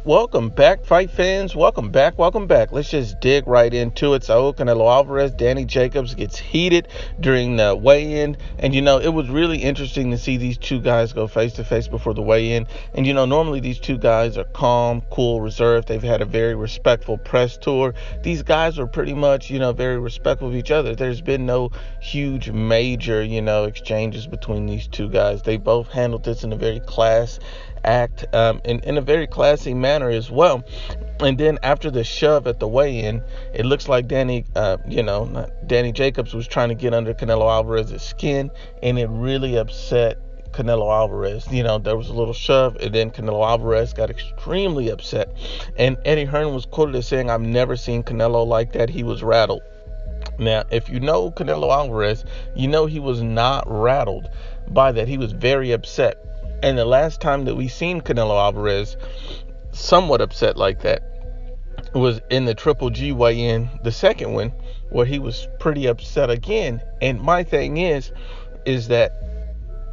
Welcome back, fight fans. Welcome back. Welcome back. Let's just dig right into it. So, Canelo Alvarez, Danny Jacobs gets heated during the weigh-in, and it was really interesting to see these two guys go face to face before the weigh-in. And normally these two guys are calm, cool, reserved. They've had a very respectful press tour. These guys are pretty much, very respectful of each other. There's been no huge, major, exchanges between these two guys. They both handled this in a very in a very classy manner as well. And then after the shove at the weigh-in, it looks like Danny Jacobs was trying to get under Canelo Alvarez's skin, and it really upset Canelo Alvarez. There was a little shove, and then Canelo Alvarez got extremely upset. And Eddie Hearn was quoted as saying, "I've never seen Canelo like that. He was rattled." Now, if you know Canelo Alvarez, you know he was not rattled by that. He was very upset. And the last time that we seen Canelo Alvarez somewhat upset like that was in the Triple G weigh-in, the second one, where he was pretty upset again. And my thing is that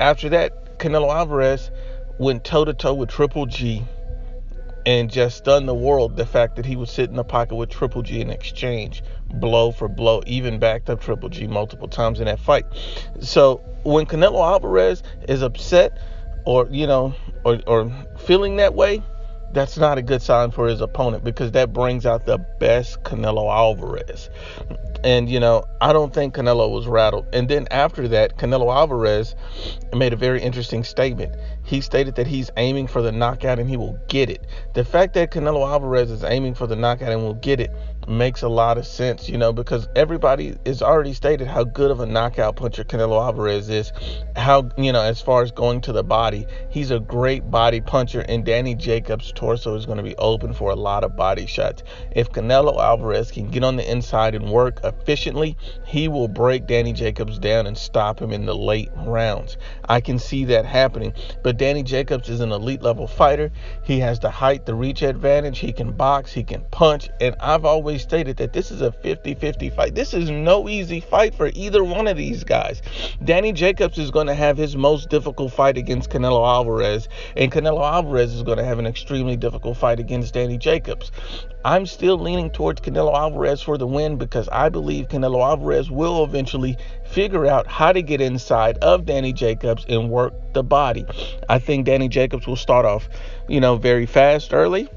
after that, Canelo Alvarez went toe-to-toe with Triple G and just stunned the world. The fact that he would sit in the pocket with Triple G in exchange, blow for blow, even backed up Triple G multiple times in that fight. So when Canelo Alvarez is upset, or feeling that way, that's not a good sign for his opponent, because that brings out the best Canelo Alvarez. And I don't think Canelo was rattled. And then after that, Canelo Alvarez made a very interesting statement. He stated that he's aiming for the knockout and he will get it. The fact that Canelo Alvarez is aiming for the knockout and will get it makes a lot of sense, because everybody has already stated how good of a knockout puncher Canelo Alvarez is. How, as far as going to the body, he's a great body puncher, and Danny Jacobs' torso is going to be open for a lot of body shots. If Canelo Alvarez can get on the inside and work efficiently, he will break Danny Jacobs down and stop him in the late rounds. I can see that happening. But Danny Jacobs is an elite level fighter. He has the height, the reach advantage. He can box, he can punch. And I've always stated that this is a 50-50 fight. This is no easy fight for either one of these guys. Danny Jacobs is going to have his most difficult fight against Canelo Alvarez, and Canelo Alvarez is going to have an extremely difficult fight against Danny Jacobs. I'm still leaning towards Canelo Alvarez for the win, because I believe Canelo Alvarez will eventually figure out how to get inside of Danny Jacobs and work the body. I think Danny Jacobs will start off, very fast early,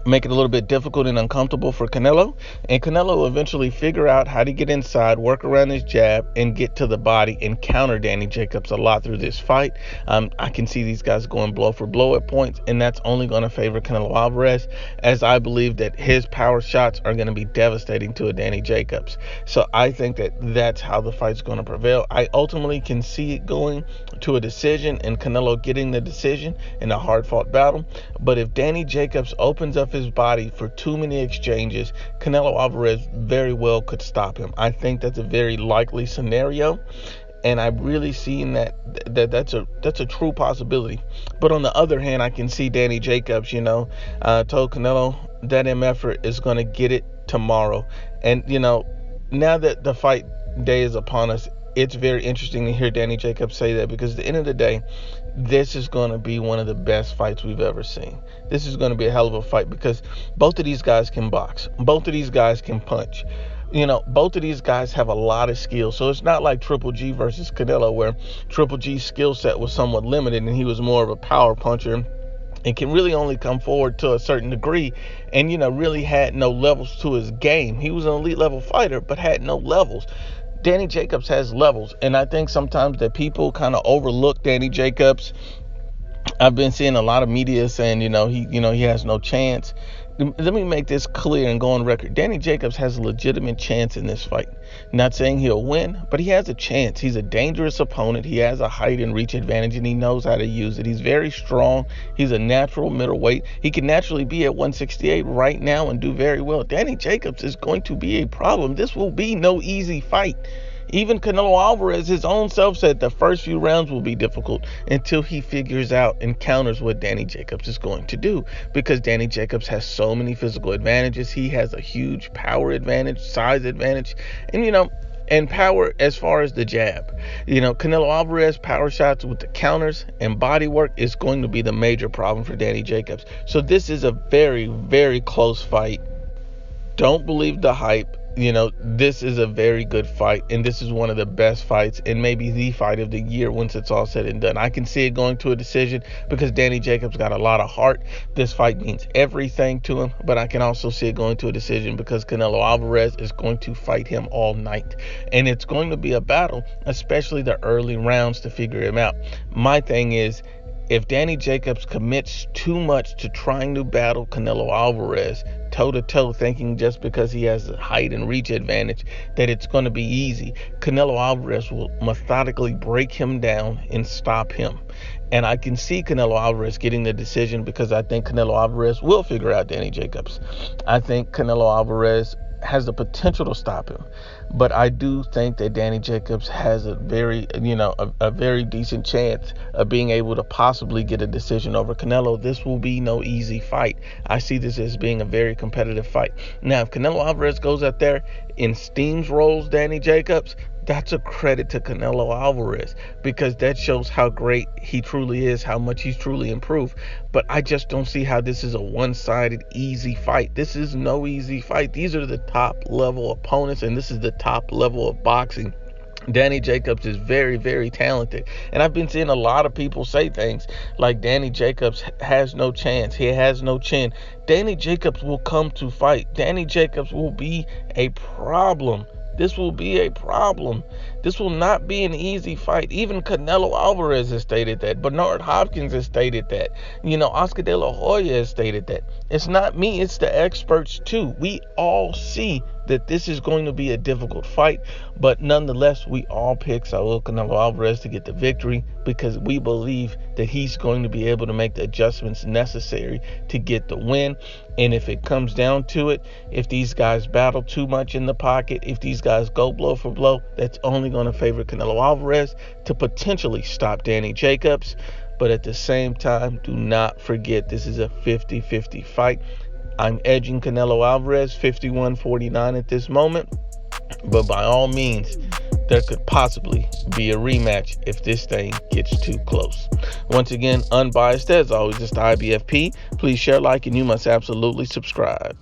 make it a little bit difficult and uncomfortable for Canelo, and Canelo will eventually figure out how to get inside, work around his jab, and get to the body and counter Danny Jacobs a lot through this fight. I can see these guys going blow for blow at points, and that's only going to favor Canelo Alvarez, as I believe that his power shots are going to be devastating to a Danny Jacobs. So I think that that's how the fight's going to prevail. I ultimately can see it going to a decision and Canelo getting the decision in a hard-fought battle. But if Danny Jacobs opens up his body for too many exchanges, Canelo Alvarez very well could stop him. I think that's a very likely scenario, and I'm really seeing that's a true possibility. But on the other hand, I can see Danny Jacobs, told Canelo that MFer is going to get it tomorrow. And now that the fight day is upon us, it's very interesting to hear Danny Jacobs say that, because at the end of the day, this is going to be one of the best fights we've ever seen. This is going to be a hell of a fight, because both of these guys can box. Both of these guys can punch. Both of these guys have a lot of skill. So it's not like Triple G versus Canelo, where Triple G's skill set was somewhat limited and he was more of a power puncher and can really only come forward to a certain degree, and really had no levels to his game. He was an elite level fighter, but had no levels. Danny Jacobs has levels, and I think sometimes that people kind of overlook Danny Jacobs. I've been seeing a lot of media saying, he has no chance. Let me make this clear and go on record. Danny Jacobs has a legitimate chance in this fight. Not saying he'll win, but he has a chance. He's a dangerous opponent. He has a height and reach advantage, and he knows how to use it. He's very strong. He's a natural middleweight. He can naturally be at 168 right now and do very well. Danny Jacobs is going to be a problem. This will be no easy fight. Even Canelo Alvarez, his own self, said the first few rounds will be difficult until he figures out and counters what Danny Jacobs is going to do, because Danny Jacobs has so many physical advantages. He has a huge power advantage, size advantage, and And power as far as the jab. Canelo Alvarez power shots with the counters and body work is going to be the major problem for Danny Jacobs. So this is a very, very close fight. Don't believe the hype. This is a very good fight, and this is one of the best fights, and maybe the fight of the year once it's all said and done. I can see it going to a decision because Danny Jacobs got a lot of heart. This fight means everything to him, but I can also see it going to a decision because Canelo Alvarez is going to fight him all night, and it's going to be a battle, especially the early rounds, to figure him out. My thing is, if Danny Jacobs commits too much to trying to battle Canelo Alvarez toe-to-toe, thinking just because he has a height and reach advantage that it's going to be easy, Canelo Alvarez will methodically break him down and stop him. And I can see Canelo Alvarez getting the decision because I think Canelo Alvarez will figure out Danny Jacobs. I think Canelo Alvarez has the potential to stop him, but I do think that Danny Jacobs has a very decent chance of being able to possibly get a decision over Canelo. This will be no easy fight. I see this as being a very competitive fight. Now, if Canelo Alvarez goes out there and steamrolls Danny Jacobs, that's a credit to Canelo Alvarez because that shows how great he truly is, how much he's truly improved. But I just don't see how this is a one-sided easy fight. This is no easy fight. These are the top level opponents, and this is the top level of boxing. Danny Jacobs is very, very talented. And I've been seeing a lot of people say things like Danny Jacobs has no chance. He has no chin. Danny Jacobs will come to fight. Danny Jacobs will be a problem. This will be a problem. This will not be an easy fight. Even Canelo Alvarez has stated that. Bernard Hopkins has stated that. Oscar De La Hoya has stated that. It's not me, it's the experts too. We all see that this is going to be a difficult fight, but nonetheless, we all pick Saul Canelo Alvarez to get the victory because we believe that he's going to be able to make the adjustments necessary to get the win. And if it comes down to it, if these guys battle too much in the pocket, if these guys go blow for blow, that's only going to favor Canelo Alvarez to potentially stop Danny Jacobs. But at the same time, do not forget this is a 50-50 fight. I'm edging Canelo Alvarez 51-49 at this moment, but by all means, there could possibly be a rematch if this thing gets too close. Once again, Unbiased as always, it's the IBFP. Please share, like, and you must absolutely subscribe.